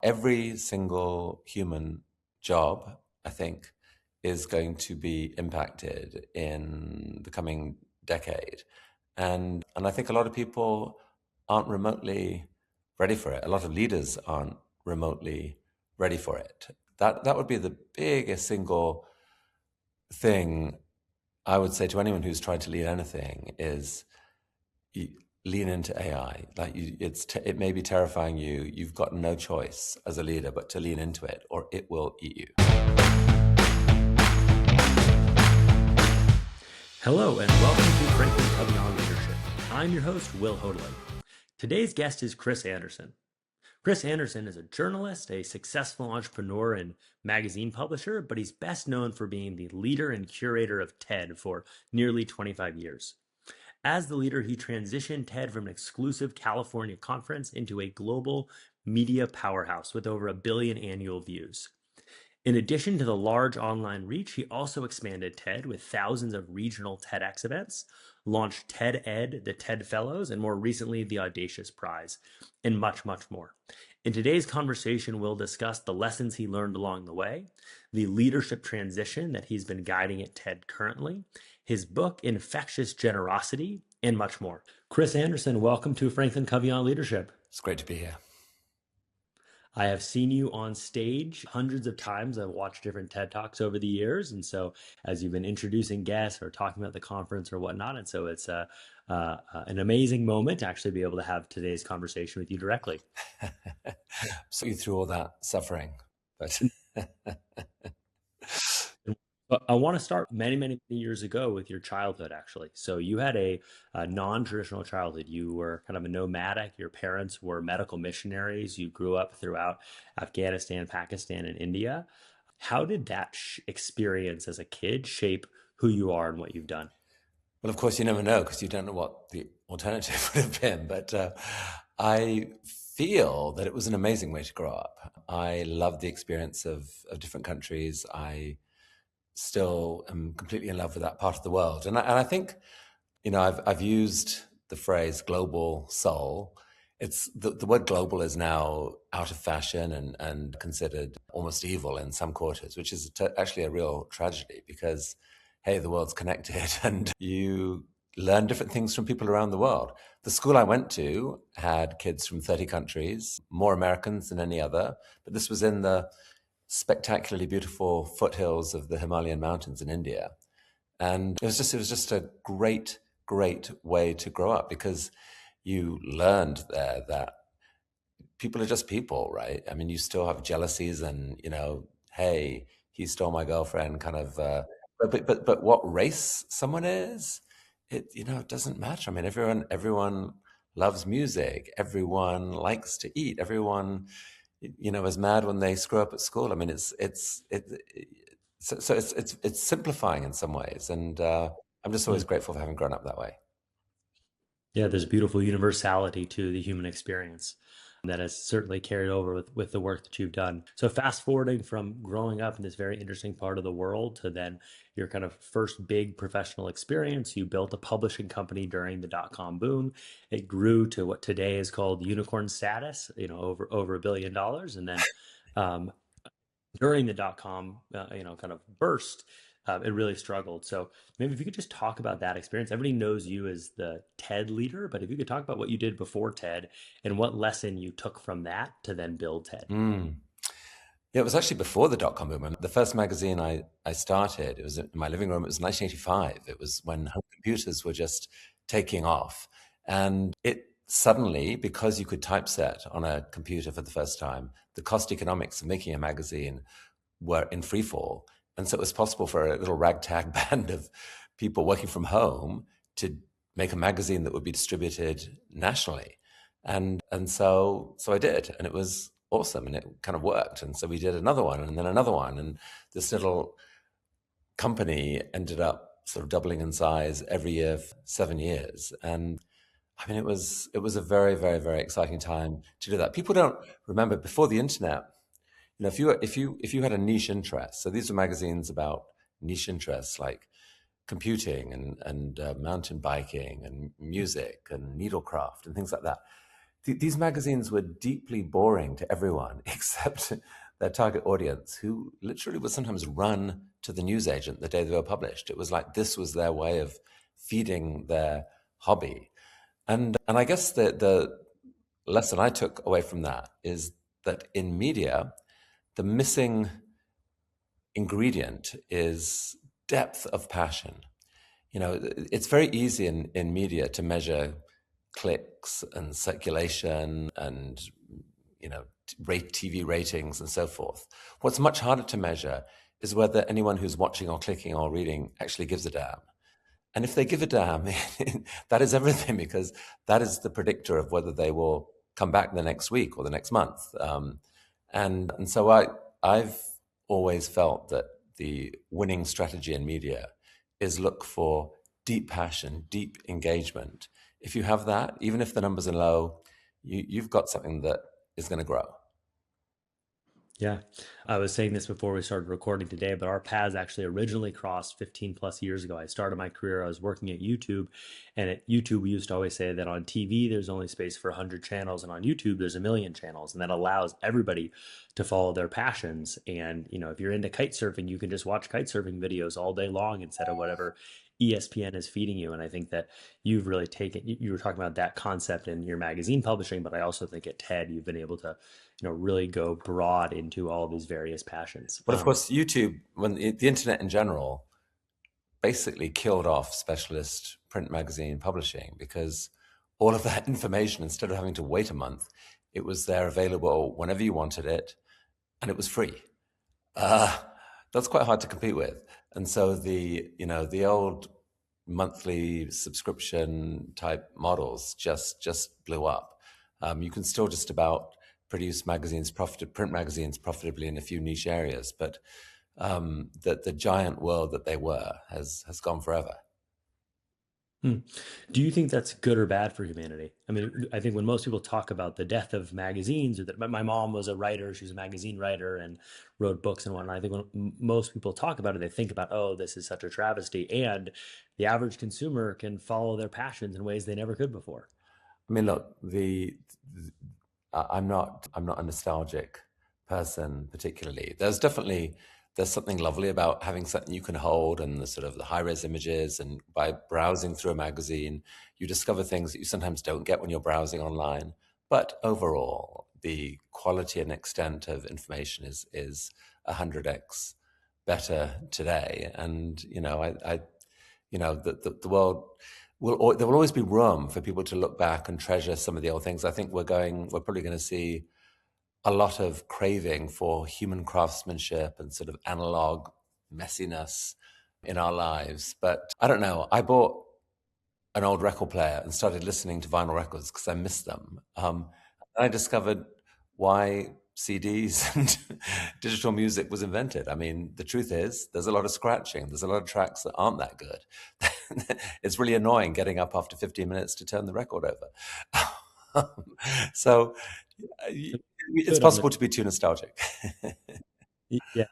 Every single human job, I think, is going to be impacted in the coming decade. And I think a lot of people aren't remotely ready for it. A lot of leaders aren't remotely ready for it. That would be the biggest single thing I would say to anyone who's trying to lead anything is you lean into AI. Like it may be terrifying you. You've got no choice as a leader but to lean into it, or it will eat you. Hello and welcome to Franklin Covey Leadership. I'm your host, Will Hoadley. Today's guest is Chris Anderson. Chris Anderson is a journalist, a successful entrepreneur and magazine publisher, but he's best known for being the leader and curator of TED for nearly 25 years. As the leader, he transitioned TED from an exclusive California conference into a global media powerhouse with over 1 billion annual views. In addition to the large online reach, he also expanded TED with thousands of regional TEDx events, launched TED Ed, the TED Fellows, and more recently, the Audacious Prize, and much, much more. In today's conversation, we'll discuss the lessons he learned along the way, the leadership transition that he's been guiding at TED currently, his book, Infectious Generosity, and much more. Chris Anderson, welcome to Franklin Covey Leadership. It's great to be here. I have seen you on stage hundreds of times. I've watched different TED Talks over the years. And so as you've been introducing guests or talking about the conference or whatnot, and so it's an amazing moment to actually be able to have today's conversation with you directly. So you through all that suffering, but I want to start many years ago with your childhood, actually. So you had a non-traditional childhood. You were kind of a nomadic. Your parents were medical missionaries. You grew up throughout Afghanistan, Pakistan, and India. How did that experience as a kid shape who you are and what you've done? Well, of course, you never know because you don't know what the alternative would have been. But I feel that it was an amazing way to grow up. I loved the experience of different countries. I still am completely in love with that part of the world. And I think, you know, I've used the phrase global soul. It's the word global is now out of fashion and considered almost evil in some quarters, which is actually a real tragedy because, hey, the world's connected and you learn different things from people around the world. The school I went to had kids from 30 countries, more Americans than any other, but this was in the spectacularly beautiful foothills of the Himalayan mountains in India. And it was just a great way to grow up because you learned there that people are just people, right? I mean, you still have jealousies and, you know, hey, he stole my girlfriend kind of, but what race someone is, it doesn't matter. I mean, everyone loves music. Everyone likes to eat. Everyone, is mad when they screw up at school. I mean, it's simplifying in some ways, and I'm just always grateful for having grown up that way. Yeah, there's beautiful universality to the human experience that has certainly carried over with the work that you've done. So fast forwarding from growing up in this very interesting part of the world to then your kind of first big professional experience, you built a publishing company during the dot-com boom. It grew to what today is called unicorn status, over $1 billion. And then during the dot-com, kind of burst, it really struggled. So maybe if you could just talk about that experience. Everybody knows you as the TED leader, but if you could talk about what you did before TED and what lesson you took from that to then build TED. Yeah, it was actually before the dot-com boom. The first magazine I started, it was in my living room. It was 1985. It was when home computers were just taking off. And it suddenly, because you could typeset on a computer for the first time, the cost economics of making a magazine were in free fall. And so it was possible for a little ragtag band of people working from home to make a magazine that would be distributed nationally. And so I did, and it was awesome, and it kind of worked. And so we did another one, and then another one, and this little company ended up sort of doubling in size every year for 7 years. And I mean, it was a very, very, very exciting time to do that. People don't remember before the internet. If you had a niche interest, so these are magazines about niche interests like computing and mountain biking and music and needlecraft and things like that. these magazines were deeply boring to everyone except their target audience, who literally would sometimes run to the newsagent the day they were published. It was like this was their way of feeding their hobby. And I guess the lesson I took away from that is that in media, the missing ingredient is depth of passion. You know, it's very easy in media to measure clicks and circulation and, you know, rate TV ratings and so forth. What's much harder to measure is whether anyone who's watching or clicking or reading actually gives a damn. And if they give a damn, that is everything, because that is the predictor of whether they will come back the next week or the next month. And so I've always felt that the winning strategy in media is look for deep passion, deep engagement. If you have that, even if the numbers are low, you've got something that is going to grow. Yeah, I was saying this before we started recording today, but our paths actually originally crossed 15 plus years ago. I started my career, I was working at YouTube, and at YouTube, we used to always say that on TV, there's only space for 100 channels, and on YouTube, there's a million channels, and that allows everybody to follow their passions. And, you know, if you're into kite surfing, you can just watch kite surfing videos all day long instead of whatever ESPN is feeding you. And I think that you've really taken, you were talking about that concept in your magazine publishing, but I also think at TED, you've been able to really go broad into all of these various passions. But of course, YouTube, the internet in general, basically killed off specialist print magazine publishing, because all of that information, instead of having to wait a month, it was there available whenever you wanted it, and it was free. That's quite hard to compete with. And so the old monthly subscription type models just blew up. You can still just about produce print magazines profitably in a few niche areas, but that the giant world that they were has gone forever. Do you think that's good or bad for humanity? I mean, I think when most people talk about the death of magazines, or that my mom was a writer, she was a magazine writer and wrote books and whatnot. I think when most people talk about it, they think about, oh, this is such a travesty. And the average consumer can follow their passions in ways they never could before. I mean, look, I'm not a nostalgic person particularly. There's something lovely about having something you can hold, and the sort of the high-res images, and by browsing through a magazine, you discover things that you sometimes don't get when you're browsing online. But overall, the quality and extent of information is 100x better today. And the world there will always be room for people to look back and treasure some of the old things. I think we're probably going to see a lot of craving for human craftsmanship and sort of analog messiness in our lives. But I don't know. I bought an old record player and started listening to vinyl records because I missed them. And I discovered why CDs and digital music was invented. I mean, the truth is, there's a lot of scratching. There's a lot of tracks that aren't that good. It's really annoying getting up after 15 minutes to turn the record over. So it's possible to be too nostalgic. Yeah.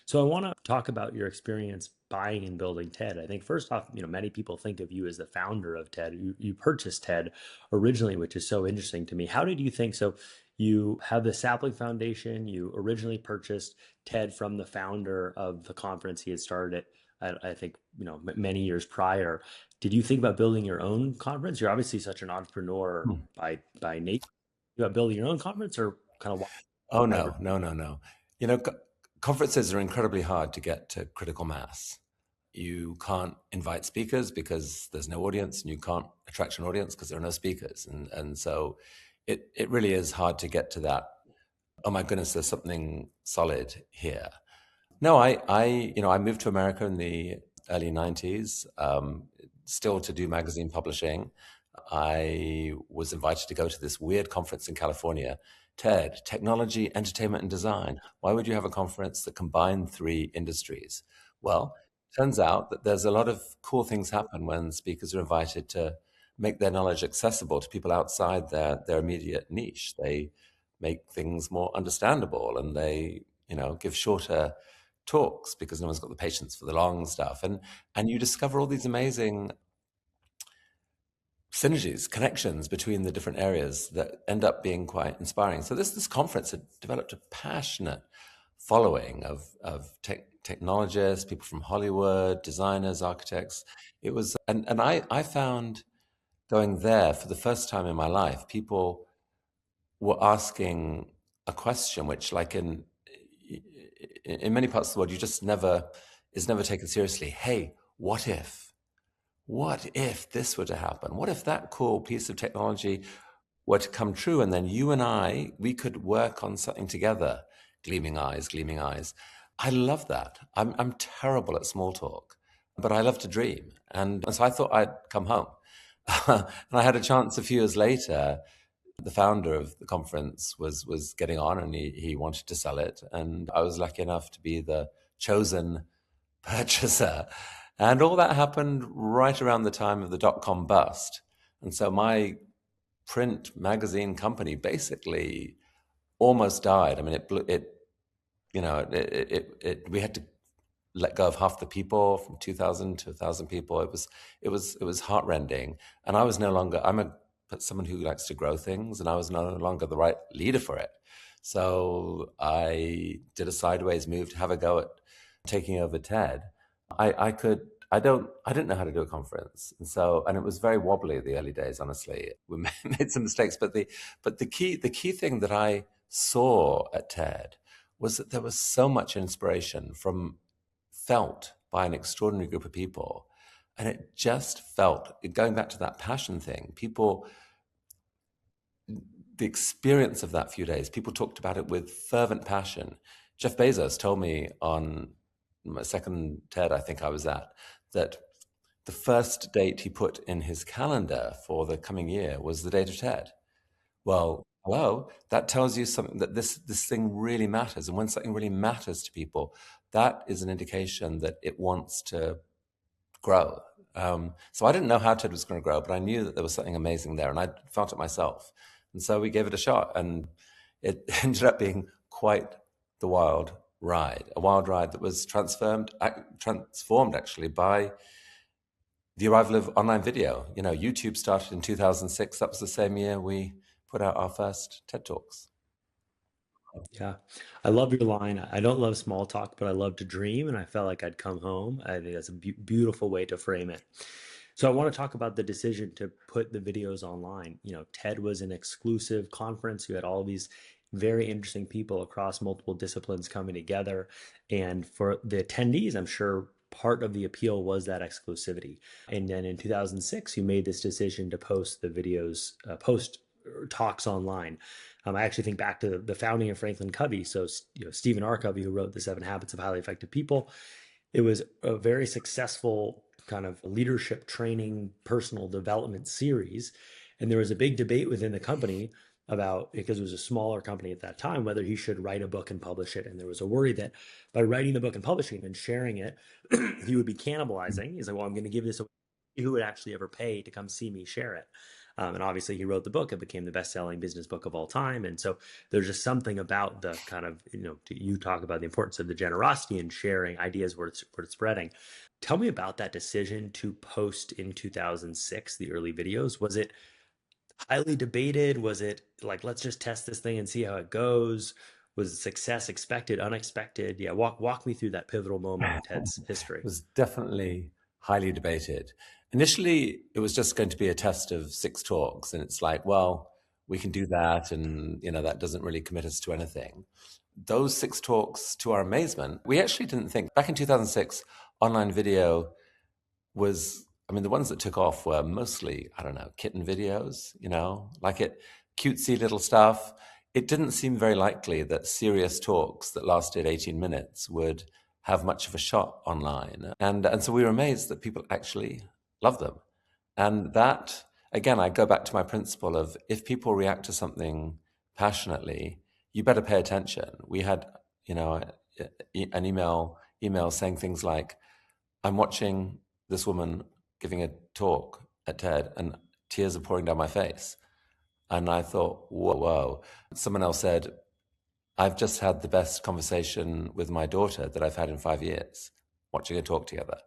So I want to talk about your experience buying and building TED. I think first off, many people think of you as the founder of TED. You purchased TED originally, which is so interesting to me. How did you think? So you have the Sapling Foundation. You originally purchased TED from the founder of the conference. He had started it, I think, many years prior. Did you think about building your own conference? You're obviously such an entrepreneur by nature. You about building your own conference, or kind of? Oh, no. Conferences are incredibly hard to get to critical mass. You can't invite speakers because there's no audience, and you can't attract an audience because there are no speakers. And so it really is hard to get to that, oh my goodness, there's something solid here. No, I moved to America in the early 90s, still to do magazine publishing. I was invited to go to this weird conference in California, TED, Technology, Entertainment, and Design. Why would you have a conference that combined three industries? Well, turns out that there's a lot of cool things happen when speakers are invited to make their knowledge accessible to people outside their immediate niche. They make things more understandable, and they, give shorter talks because no one's got the patience for the long stuff. And you discover all these amazing synergies, connections between the different areas that end up being quite inspiring. So this conference had developed a passionate following of technologists, people from Hollywood, designers, architects. It was, and I found going there for the first time in my life, people were asking a question which, like in many parts of the world, you just never is never taken seriously. Hey, what if? What if this were to happen? What if that cool piece of technology were to come true, and then you and I, we could work on something together? Gleaming eyes, gleaming eyes. I love that. I'm terrible at small talk, but I love to dream. And so I thought I'd come home. And I had a chance a few years later. The founder of the conference was getting on, and he wanted to sell it. And I was lucky enough to be the chosen purchaser. And all that happened right around the time of the dot-com bust. And so my print magazine company basically almost died. I mean, we had to let go of half the people, from 2,000 to 1,000 people. It was heartrending. And I was no longer, someone who likes to grow things, and I was no longer the right leader for it. So I did a sideways move to have a go at taking over TED. I didn't know how to do a conference, and it was very wobbly the early days. Honestly, we made some mistakes, but the key thing that I saw at TED was that there was so much inspiration felt by an extraordinary group of people, and it just felt, going back to that passion thing, people. The experience of that few days, people talked about it with fervent passion. Jeff Bezos told me on my second TED I think I was at, that the first date he put in his calendar for the coming year was the date of TED. Well, hello, that tells you something, that this thing really matters. And when something really matters to people, that is an indication that it wants to grow. So I didn't know how TED was going to grow, but I knew that there was something amazing there, and I felt it myself. And so we gave it a shot, and it ended up being quite the wild ride, a wild ride that was transformed actually by the arrival of online video. YouTube started in 2006. That was the same year we put out our first TED Talks. Yeah, I love your line. I don't love small talk, but I love to dream, and I felt like I'd come home. I think that's a beautiful way to frame it. So I want to talk about the decision to put the videos online. TED was an exclusive conference. You had all these very interesting people across multiple disciplines coming together. And for the attendees, I'm sure part of the appeal was that exclusivity. And then in 2006, you made this decision to post the videos, post talks online. I actually think back to the founding of Franklin Covey. So, Stephen R. Covey, who wrote The 7 Habits of Highly Effective People, it was a very successful kind of leadership training, personal development series. And there was a big debate within the company about, because it was a smaller company at that time, whether he should write a book and publish it. And there was a worry that by writing the book and publishing it and sharing it, he would be cannibalizing. He's like, well, I'm going to give this away. Who would actually ever pay to come see me share it? And obviously he wrote the book. It became the best-selling business book of all time. And so there's just something about the kind of, you talk about the importance of the generosity and sharing ideas where it's spreading. Tell me about that decision to post in 2006, the early videos. Was it highly debated? Was it like, let's just test this thing and see how it goes? Was success expected, unexpected? Yeah, walk me through that pivotal moment in TED's history. It was definitely highly debated. Initially, it was just going to be a test of 6 talks, and it's like, well, we can do that, and that doesn't really commit us to anything. Those 6 talks, to our amazement, we actually didn't think. Back in 2006, online video was, the ones that took off were mostly, I don't know, kitten videos, cutesy little stuff. It didn't seem very likely that serious talks that lasted 18 minutes would have much of a shot online. And so we were amazed that people actually loved them. And that, again, I go back to my principle of, if people react to something passionately, you better pay attention. We had, an email saying things like, I'm watching this woman giving a talk at TED and tears are pouring down my face. And I thought, whoa. Someone else said, I've just had the best conversation with my daughter that I've had in 5 years. watching a talk together.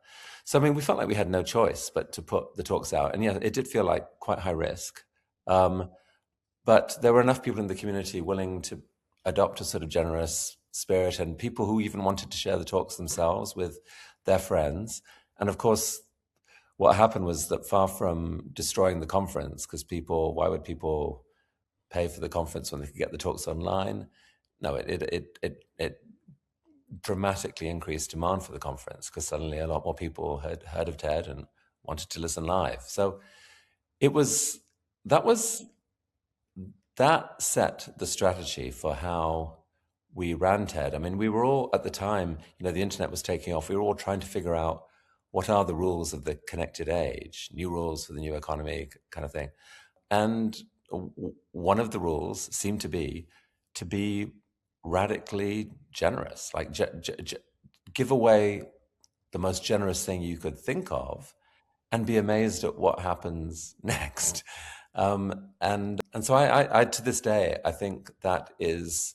So, I mean, we felt like we had no choice but to put the talks out. And yeah, it did feel like quite high risk. But there were enough people in the community willing to adopt a sort of generous spirit, and people who even wanted to share the talks themselves with their friends. And of course, what happened was that far from destroying the conference, because why would people pay for the conference when they could get the talks online? No, it dramatically increased demand for the conference, because suddenly a lot more people had heard of TED and wanted to listen live. So that set the strategy for how we ran TED. I mean, we were all, at the time, the internet was taking off. We were all trying to figure out what are the rules of the connected age, new rules for the new economy kind of thing. And one of the rules seemed to be radically generous, like give away the most generous thing you could think of and be amazed at what happens next. And so I to this day, I think that is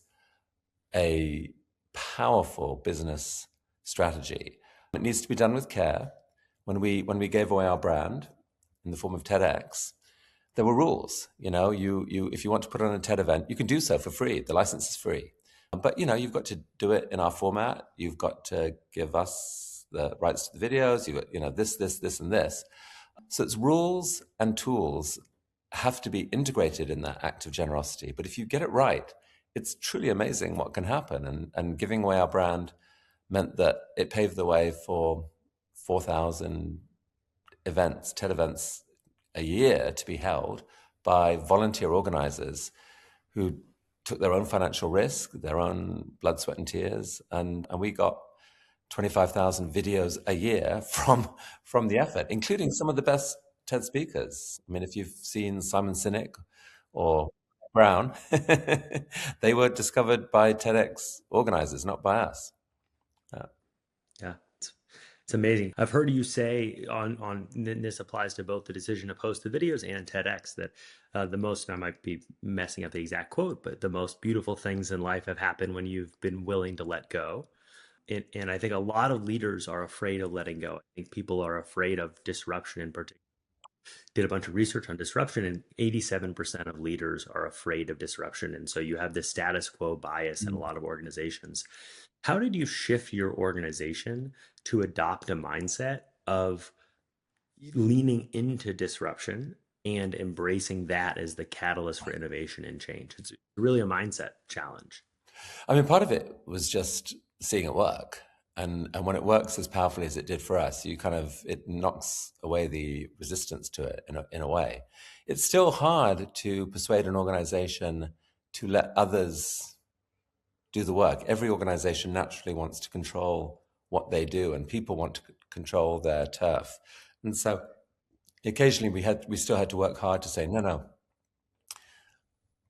a powerful business strategy. It needs to be done with care. When we gave away our brand in the form of TEDx, there were rules. You if you want to put on a TED event, you can do so for free. The license is free. But you've got to do it in our format. You've got to give us the rights to the videos. You've got, this, and this. So it's rules and tools have to be integrated in that act of generosity. But if you get it right, it's truly amazing what can happen. And giving away our brand meant that it paved the way for 4,000 events, TED events a year to be held by volunteer organizers who took their own financial risk, their own blood, sweat, and tears. And we got 25,000 videos a year from the effort, including some of the best TED speakers. I mean, if you've seen Simon Sinek or Brown, they were discovered by TEDx organizers, not by us. Yeah, it's amazing. I've heard you say on this applies to both the decision to post the videos and TEDx that the most, I might be messing up the exact quote, but the most beautiful things in life have happened when you've been willing to let go. And I think a lot of leaders are afraid of letting go. I think people are afraid of disruption in particular. Did a bunch of research on disruption, and 87% of leaders are afraid of disruption. And so you have this status quo bias in a lot of organizations. How did you shift your organization to adopt a mindset of leaning into disruption and embracing that as the catalyst for innovation and change? It's really a mindset challenge. I mean, part of it was just seeing it work. And when it works as powerfully as it did for us, it knocks away the resistance to it in a way. It's still hard to persuade an organization to let others do the work. Every organization naturally wants to control what they do, and people want to control their turf. And so occasionally we still had to work hard to say, no,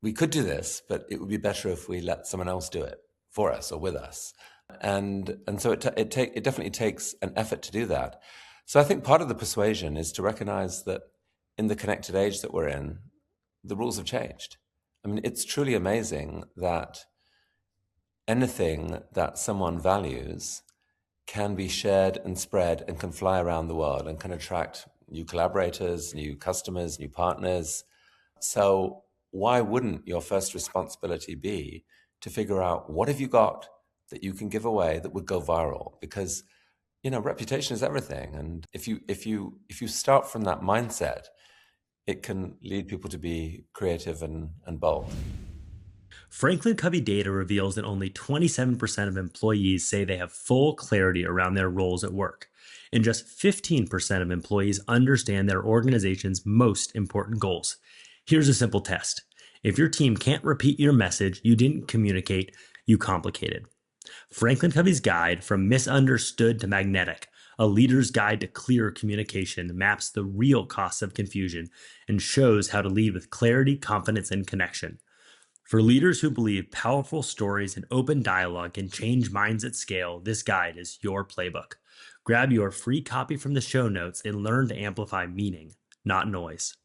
we could do this, but it would be better if we let someone else do it for us or with us. And so it definitely takes an effort to do that. So I think part of the persuasion is to recognize that in the connected age that we're in, the rules have changed. I mean, it's truly amazing that anything that someone values can be shared and spread and can fly around the world and can attract new collaborators, new customers, new partners. So why wouldn't your first responsibility be to figure out what have you got that you can give away that would go viral? Because reputation is everything, and if you start from that mindset, it can lead people to be creative and bold. Franklin Covey data reveals that only 27% of employees say they have full clarity around their roles at work, and just 15% of employees understand their organization's most important goals. Here's a simple test. If your team can't repeat your message, you didn't communicate, you complicated. Franklin Covey's guide, From Misunderstood to Magnetic, a leader's guide to clear communication, maps the real costs of confusion and shows how to lead with clarity, confidence, and connection. For leaders who believe powerful stories and open dialogue can change minds at scale, this guide is your playbook. Grab your free copy from the show notes and learn to amplify meaning, not noise.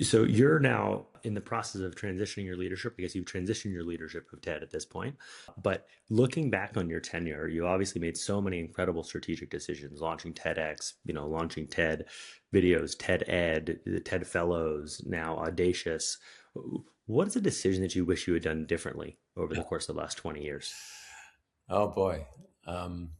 So you're now in the process of transitioning your leadership, I guess you've transitioned your leadership of TED at this point, but looking back on your tenure, you obviously made so many incredible strategic decisions, launching TEDx, launching TED videos, TED Ed, the TED Fellows, now Audacious. What is a decision that you wish you had done differently over the course of the last 20 years? Oh boy. Um,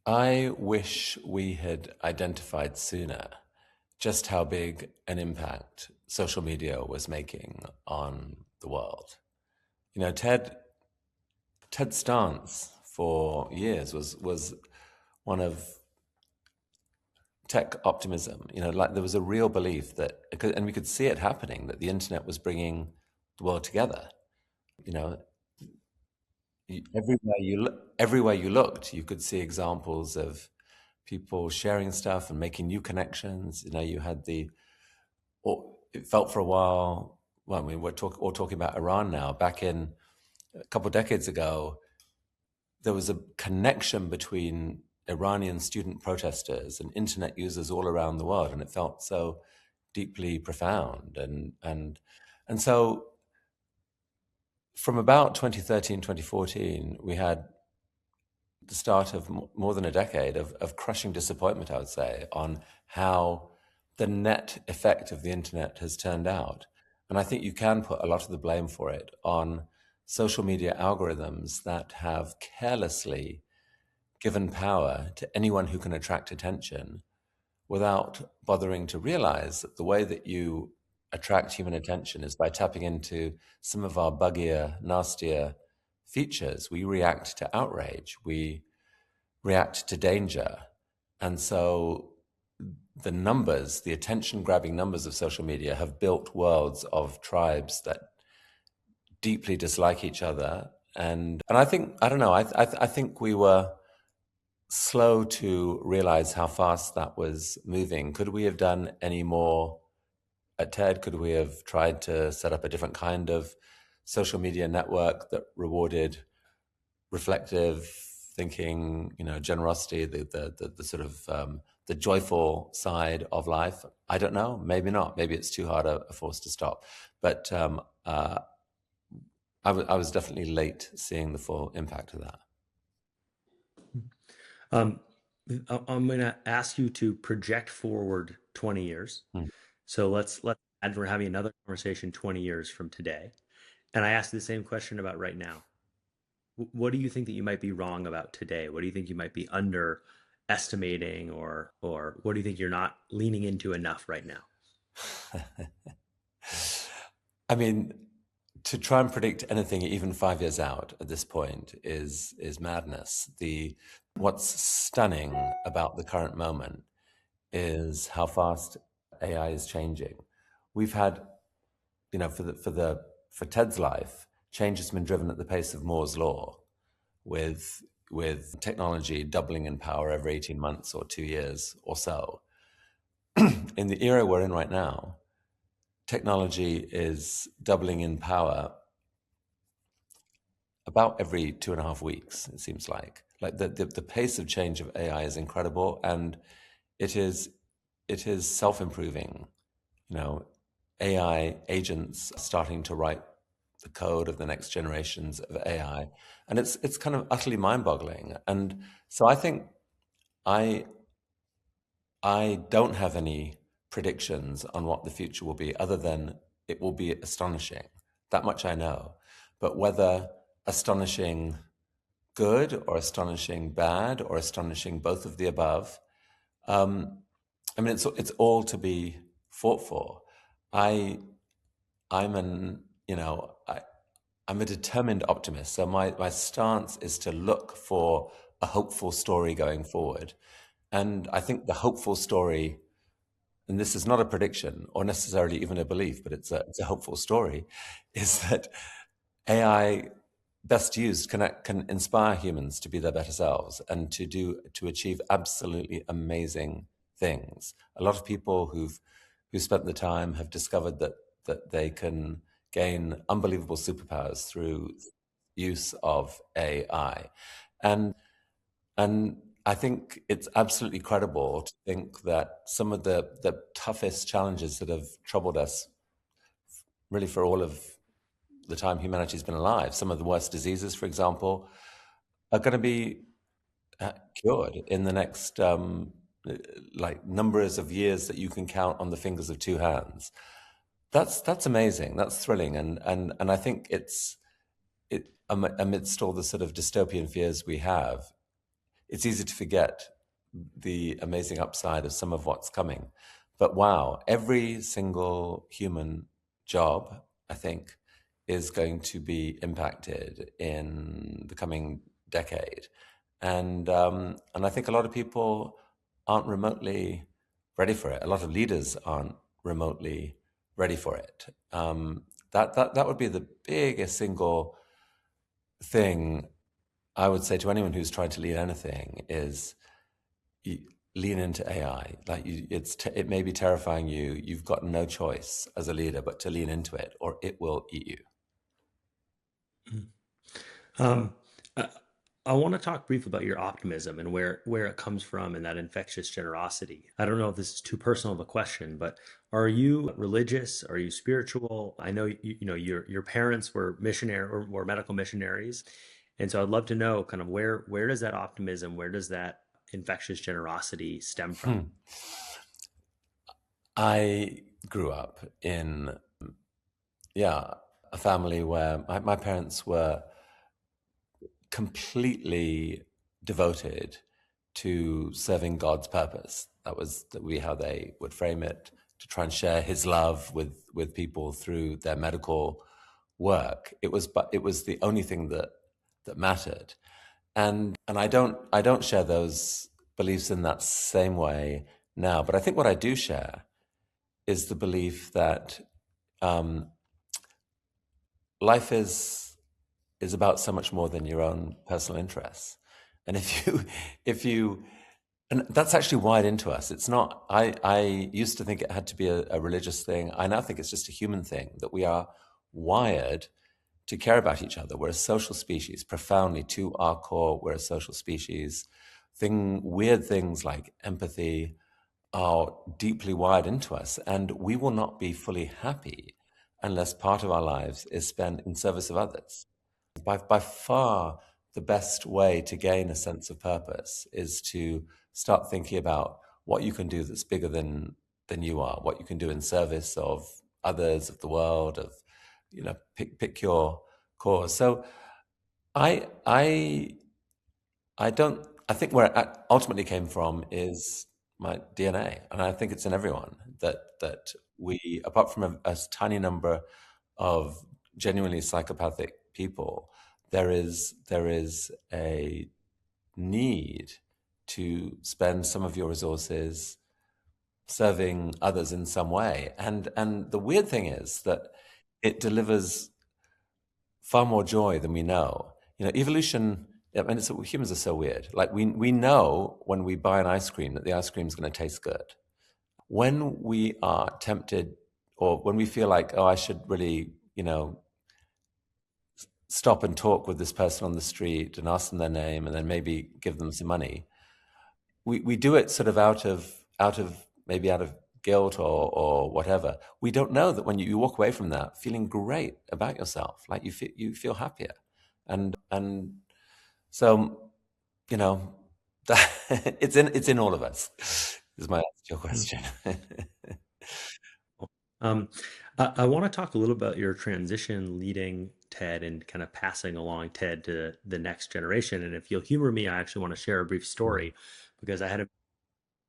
I wish we had identified sooner just how big an impact social media was making on the world. Ted's stance for years was one of tech optimism. Like there was a real belief that, and we could see it happening, that the internet was bringing the world together. You know, everywhere you looked, you could see examples of people sharing stuff and making new connections. You had or it felt for a while. Well, I mean, we're all talking about Iran now. Back in a couple of decades ago, there was a connection between Iranian student protesters and internet users all around the world, and it felt so deeply profound. And so from about 2013, 2014, we had the start of more than a decade of crushing disappointment, I would say, on how the net effect of the internet has turned out. And I think you can put a lot of the blame for it on social media algorithms that have carelessly given power to anyone who can attract attention without bothering to realize that the way that you attract human attention is by tapping into some of our buggier, nastier features. We react to outrage, we react to danger. And so the attention grabbing numbers of social media have built worlds of tribes that deeply dislike each other. And I think, I don't know, I think we were slow to realize how fast that was moving. Could we have done any more at TED? Could we have tried to set up a different kind of social media network that rewarded reflective thinking, generosity, the sort of the joyful side of life? I don't know. Maybe not. Maybe it's too hard a force to stop. But I was definitely late seeing the full impact of that. Um, I'm going to ask you to project forward 20 years. Mm. So and we're having another conversation 20 years from today. And I asked the same question about right now. What do you think that you might be wrong about today? What do you think you might be underestimating, or what do you think you're not leaning into enough right now? I mean, to try and predict anything even 5 years out at this point is madness. What's stunning about the current moment is how fast AI is changing. We've had, for Ted's life, change has been driven at the pace of Moore's law, with technology doubling in power every 18 months or 2 years or so. In the era we're in right now, technology is doubling in power about every 2.5 weeks, it seems like. Like the pace of change of AI is incredible, and it is self-improving. AI agents starting to write the code of the next generations of AI, and it's kind of utterly mind-boggling. And so I think I don't have any predictions on what the future will be, other than it will be astonishing. That much I know. But whether astonishing good or astonishing bad or astonishing both of the above, I mean, it's all to be fought for. I'm a determined optimist. So my stance is to look for a hopeful story going forward. And I think the hopeful story, and this is not a prediction or necessarily even a belief, but it's a hopeful story, is that AI, best used, can inspire humans to be their better selves and to achieve absolutely amazing things. A lot of people who've spent the time have discovered that they can gain unbelievable superpowers through use of AI. And and I think it's absolutely credible to think that some of the toughest challenges that have troubled us really for all of the time humanity's been alive, some of the worst diseases, for example, are going to be cured in the next like numbers of years that you can count on the fingers of two hands. That's amazing. That's thrilling, and I think amidst all the sort of dystopian fears we have, it's easy to forget the amazing upside of some of what's coming. But wow, every single human job, I think, is going to be impacted in the coming decade. And I think a lot of people aren't remotely ready for it. A lot of leaders aren't remotely ready for it. That would be the biggest single thing I would say to anyone who's trying to lead anything is you lean into AI. Like it may be terrifying you. You've got no choice as a leader but to lean into it, or it will eat you. Um, I, I want to talk briefly about your optimism and where it comes from and that infectious generosity. I don't know if this is too personal of a question, but are you religious? Are you spiritual? I know you know your parents were missionary or were medical missionaries, and so I'd love to know kind of where does that optimism, where does that infectious generosity stem from? Hmm. I grew up in, yeah, a family where my parents were completely devoted to serving God's purpose. That was how they would frame it, to try and share His love with people through their medical work. It was the only thing that mattered. And I don't share those beliefs in that same way now. But I think what I do share is the belief that um, life is about so much more than your own personal interests. And if you and that's actually wired into us. It's not, I used to think it had to be a religious thing. I now think it's just a human thing, that we are wired to care about each other. We're a social species, profoundly to our core. We're a social species. Weird things like empathy are deeply wired into us, and we will not be fully happy unless part of our lives is spent in service of others. By far, the best way to gain a sense of purpose is to start thinking about what you can do that's bigger than you are, what you can do in service of others, of the world, of pick your cause. So I I I don't. I think where it ultimately came from is my DNA, and I think it's in everyone that we, apart from a tiny number of genuinely psychopathic people, there is a need to spend some of your resources serving others in some way. And the weird thing is that it delivers far more joy than we know. Evolution. I mean, humans are so weird. Like we know when we buy an ice cream that the ice cream is going to taste good. When we are tempted, or when we feel like, oh, I should really, stop and talk with this person on the street and ask them their name and then maybe give them some money, we do it sort of out of guilt or whatever. We don't know that when you walk away from that feeling great about yourself, like you feel happier, and so you know that it's in all of us. Is my answer to your Mm. question? Um, I want to talk a little about your transition leading TED and kind of passing along TED to the next generation. And if you'll humor me, I actually want to share a brief story because I had a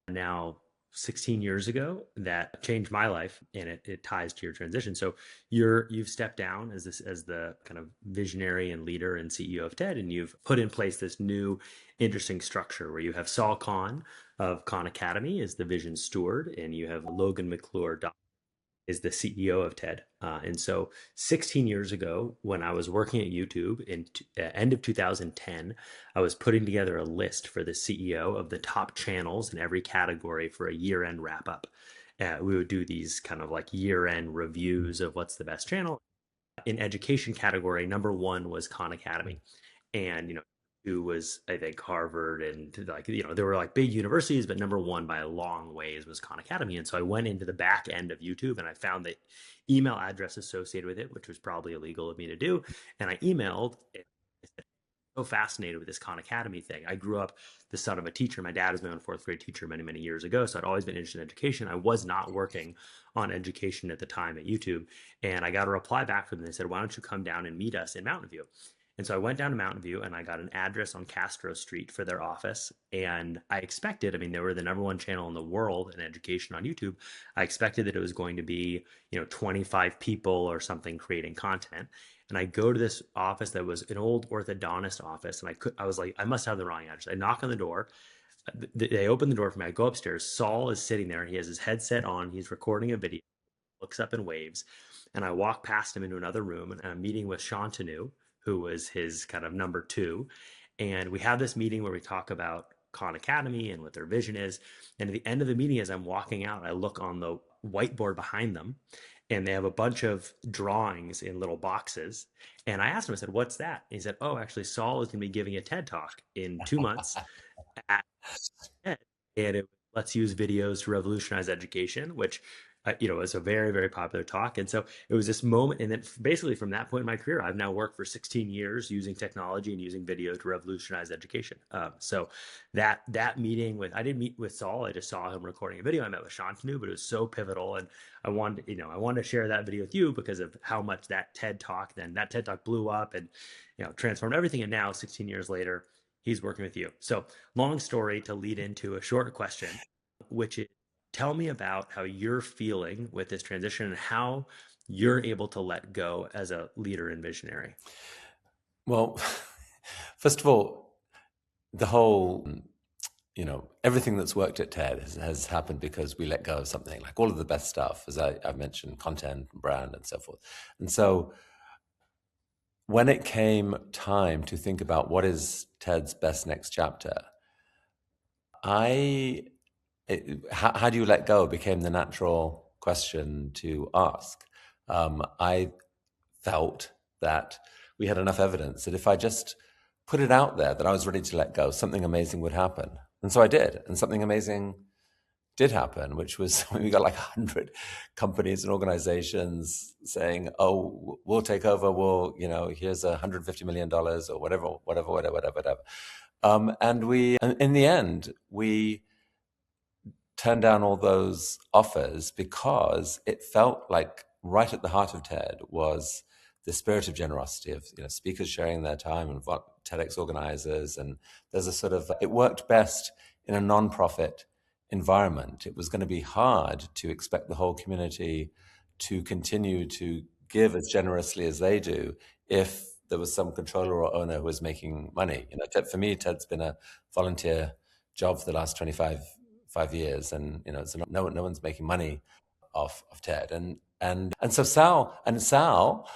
now 16 years ago that changed my life, and it ties to your transition. So you've stepped down as the kind of visionary and leader and CEO of TED, and you've put in place this new interesting structure where you have Saul Kahn of Khan Academy as the vision steward, and you have Logan McClure is the CEO of TED. And so 16 years ago, when I was working at YouTube in end of 2010, I was putting together a list for the CEO of the top channels in every category for a year-end wrap-up. We would do these kind of like year-end reviews of what's the best channel. in education category, number one was Khan Academy. And, two was, I think, Harvard, and like, there were like big universities, but number one by a long ways was Khan Academy. And so I went into the back end of YouTube and I found the email address associated with it, which was probably illegal of me to do. And I emailed and I said, so fascinated with this Khan Academy thing. I grew up the son of a teacher. My dad was my own fourth grade teacher many, many years ago. So I'd always been interested in education. I was not working on education at the time at YouTube. And I got a reply back from them. They said, why don't you come down and meet us in Mountain View? And so I went down to Mountain View and I got an address on Castro Street for their office. And I expected, I mean, they were the number one channel in the world in education on YouTube. I expected that it was going to be, 25 people or something creating content. And I go to this office that was an old orthodontist office. And I was like, I must have the wrong address. I knock on the door. They open the door for me. I go upstairs. Saul is sitting there. He has his headset on. He's recording a video, looks up and waves. And I walk past him into another room and I'm meeting with Shantanu, who was his kind of number two. And we have this meeting where we talk about Khan Academy and what their vision is. And at the end of the meeting, as I'm walking out, I look on the whiteboard behind them and they have a bunch of drawings in little boxes. And I asked him, I said, what's that? And he said, oh, actually, Saul is going to be giving a TED talk in 2 months at TED. And it lets use videos to revolutionize education, which is a very, very popular talk. And so it was this moment. And then basically from that point in my career, I've now worked for 16 years using technology and using video to revolutionize education. So that meeting I didn't meet with Saul. I just saw him recording a video. I met with Shantanu, but it was so pivotal. And I wanted to share that video with you because of how much that TED talk blew up and, transformed everything. And now 16 years later, he's working with you. So long story to lead into a short question, which is, tell me about how you're feeling with this transition and how you're able to let go as a leader and visionary. Well, first of all, the whole, everything that's worked at TED has happened because we let go of something, like all of the best stuff, as I mentioned, content, brand, and so forth. And so when it came time to think about what is TED's best next chapter, how do you let go became the natural question to ask. I felt that we had enough evidence that if I just put it out there that I was ready to let go, something amazing would happen. And so I did. And something amazing did happen, which was when we got like 100 companies and organizations saying, oh, we'll take over. Here's $150 million or whatever. And in the end, we turned down all those offers because it felt like right at the heart of TED was the spirit of generosity of speakers sharing their time and TEDx organizers. And there's a sort of, it worked best in a nonprofit environment. It was going to be hard to expect the whole community to continue to give as generously as they do if there was some controller or owner who was making money. For me, TED's been a volunteer job for the last 25 years, and so no one's making money off of TED, and so Sal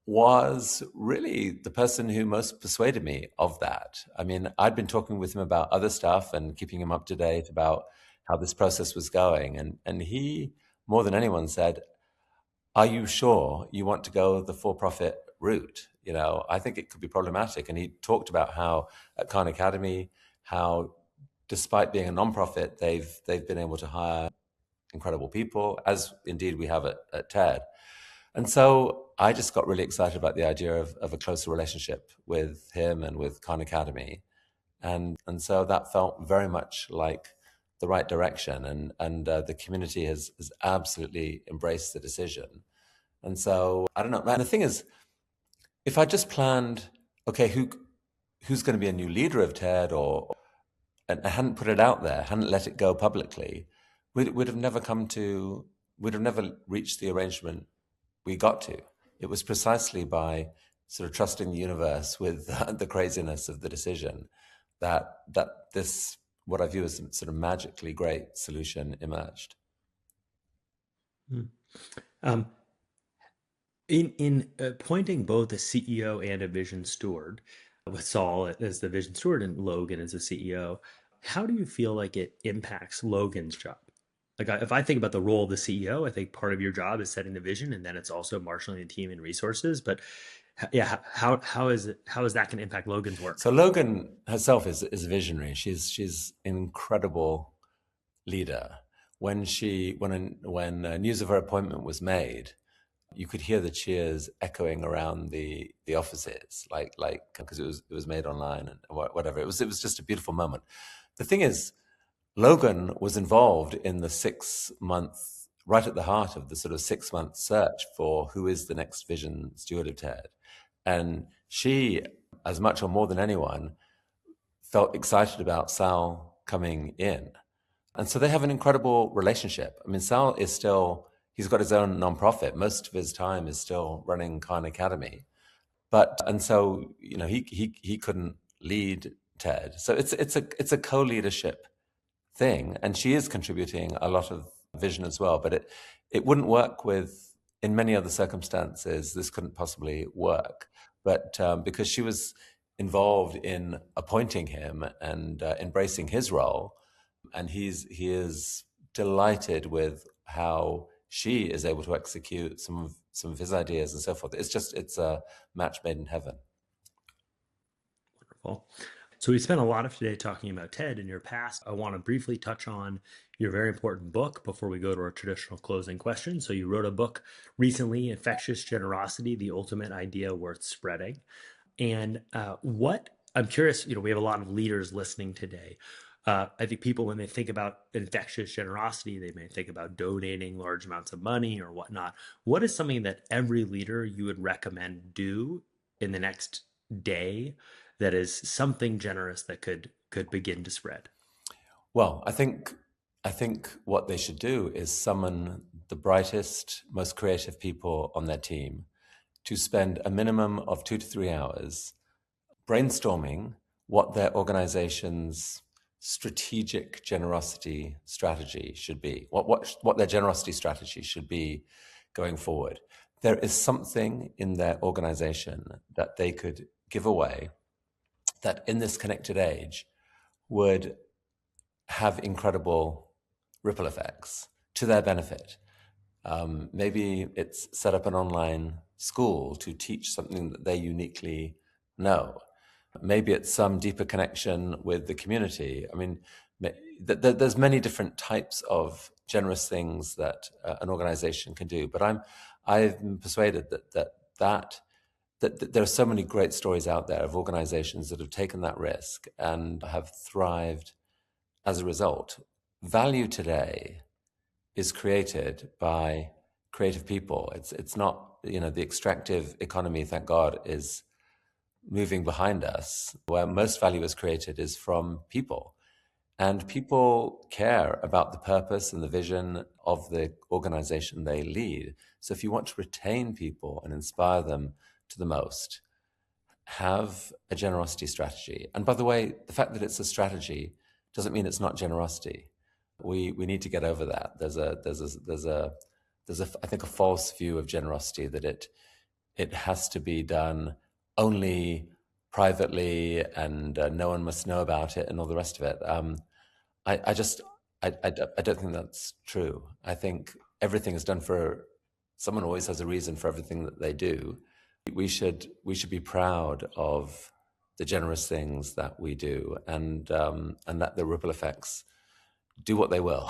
was really the person who most persuaded me of that. I mean, I'd been talking with him about other stuff and keeping him up to date about how this process was going, and he more than anyone said, "Are you sure you want to go the for-profit route? I think it could be problematic." And he talked about how at Khan Academy, how despite being a nonprofit, they've been able to hire incredible people, as indeed we have at TED. And so I just got really excited about the idea of a closer relationship with him and with Khan Academy. And so that felt very much like the right direction. And the community has absolutely embraced the decision. And so, I don't know. And the thing is, if I just planned, okay, who's going to be a new leader of TED, and I hadn't put it out there, hadn't let it go publicly, we'd have never reached the arrangement we got to. It was precisely by sort of trusting the universe with the craziness of the decision that this, what I view as sort of magically great solution, emerged. In appointing both a CEO and a vision steward, with Saul as the vision steward and Logan as the CEO, how do you feel like it impacts Logan's job? Like if I think about the role of the CEO, I think part of your job is setting the vision, and then it's also marshaling the team and resources. But yeah, how is that going to impact Logan's So work? Logan herself is a visionary. She's an incredible leader. When news of her appointment was made, you could hear the cheers echoing around the offices, like because it was made online and whatever. It was just a beautiful moment. The thing is, Logan was involved in the 6 month, right at the heart of the sort of 6 month search for who is the next vision steward of TED, and she, as much or more than anyone, felt excited about Sal coming in. And so they have an incredible relationship. I mean, Sal is still, he's got his own nonprofit. Most of his time is still running Khan Academy. And so, he couldn't lead TED. So it's a co-leadership thing. And she is contributing a lot of vision as well. But it wouldn't work in many other circumstances, this couldn't possibly work. But because she was involved in appointing him and embracing his role, and he is delighted with how she is able to execute some of his ideas and so forth. It's a match made in heaven. Wonderful. So we spent a lot of today talking about TED in your past. I want to briefly touch on your very important book before we go to our traditional closing question. So you wrote a book recently, Infectious Generosity: The Ultimate Idea Worth Spreading. And what I'm curious, we have a lot of leaders listening today. I think people, when they think about infectious generosity, they may think about donating large amounts of money or whatnot. What is something that every leader you would recommend do in the next day that is something generous that could begin to spread? Well, I think what they should do is summon the brightest, most creative people on their team to spend a minimum of 2 to 3 hours brainstorming what their organization's strategic generosity strategy should be, what their generosity strategy should be going forward. There is something in their organization that they could give away that in this connected age would have incredible ripple effects to their benefit. Maybe it's set up an online school to teach something that they uniquely know. Maybe it's some deeper connection with the community. I mean, there's many different types of generous things that an organization can do. But I'm persuaded that there are so many great stories out there of organizations that have taken that risk and have thrived as a result. Value today is created by creative people. It's not, the extractive economy, thank God, is moving behind us. Where most value is created is from people. And people care about the purpose and the vision of the organization they lead. So if you want to retain people and inspire them to the most, have a generosity strategy. And by the way, the fact that it's a strategy doesn't mean it's not generosity. We need to get over that. There's I think a false view of generosity that it has to be done only privately and no one must know about it and all the rest of it. I don't think that's true. I think everything is done for someone. Always has a reason for everything that they do. We should be proud of the generous things that we do, and that the ripple effects do what they will.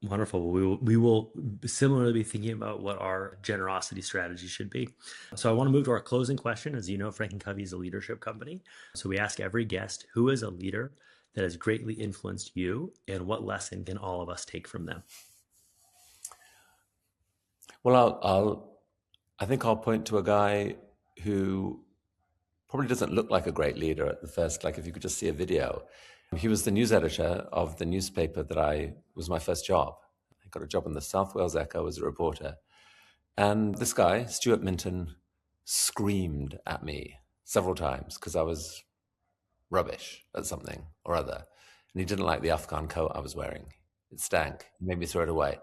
Wonderful. We will similarly be thinking about what our generosity strategy should be. So I want to move to our closing question. As you know, Frank & Covey is a leadership company. So we ask every guest, who is a leader that has greatly influenced you, and what lesson can all of us take from them? Well, I think I'll point to a guy who probably doesn't look like a great leader at the first, like if you could just see a video. He was the news editor of the newspaper that was my first job. I got a job in the South Wales Echo as a reporter. And this guy, Stuart Minton, screamed at me several times because I was rubbish at something or other. And he didn't like the Afghan coat I was wearing. It stank. He made me throw it away.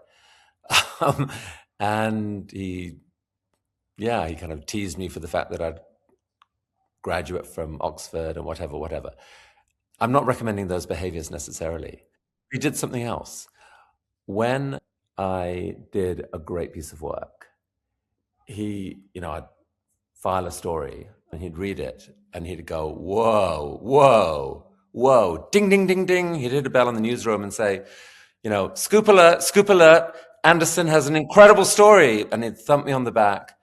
And he kind of teased me for the fact that I'd graduate from Oxford and whatever. I'm not recommending those behaviors necessarily. He did something else. When I did a great piece of work, I'd file a story and he'd read it and he'd go, whoa, whoa, whoa, ding, ding, ding, ding. He'd hit a bell in the newsroom and say, scoop alert, Anderson has an incredible story. And he'd thump me on the back.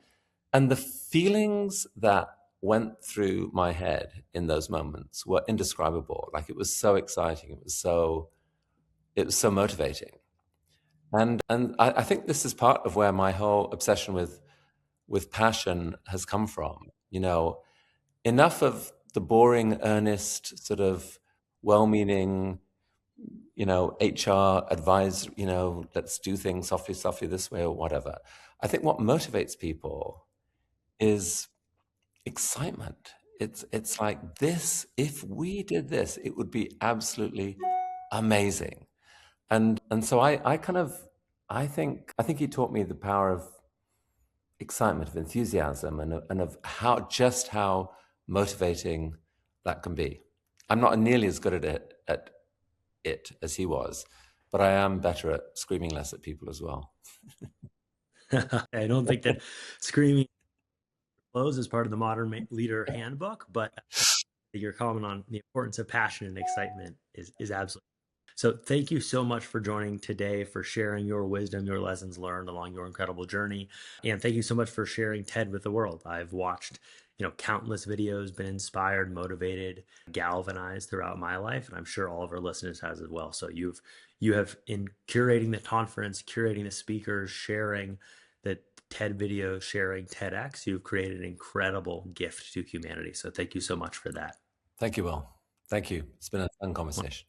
And the feelings that went through my head in those moments were indescribable. Like, it was so exciting. It was so motivating. And I think this is part of where my whole obsession with passion has come from. Enough of the boring, earnest, sort of well-meaning, HR advise, let's do things softly, softly this way or whatever. I think what motivates people is excitement. It's like this, if we did this, it would be absolutely amazing. And so I think he taught me the power of excitement, of enthusiasm, and of how motivating that can be. I'm not nearly as good at it as he was, but I am better at screaming less at people as well. I don't think that screaming close is part of the modern leader handbook, but your comment on the importance of passion and excitement is absolutely. So thank you so much for joining today, for sharing your wisdom, your lessons learned along your incredible journey. And thank you so much for sharing TED with the world. I've watched, countless videos, been inspired, motivated, galvanized throughout my life. And I'm sure all of our listeners has as well. So you have, in curating the conference, curating the speakers, sharing the TED video, sharing TEDx, you've created an incredible gift to humanity. So thank you so much for that. Thank you, Will. Thank you. It's been a fun conversation.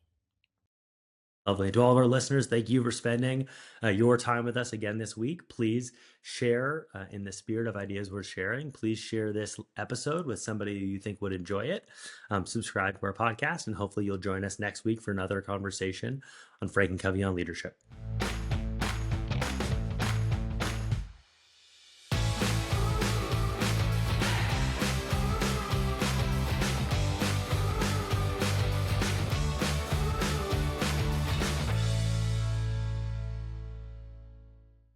Lovely. To all of our listeners, thank you for spending your time with us again this week. Please share, in the spirit of ideas we're sharing, please share this episode with somebody you think would enjoy it. Subscribe to our podcast, and hopefully you'll join us next week for another conversation on Frank and Covey on leadership.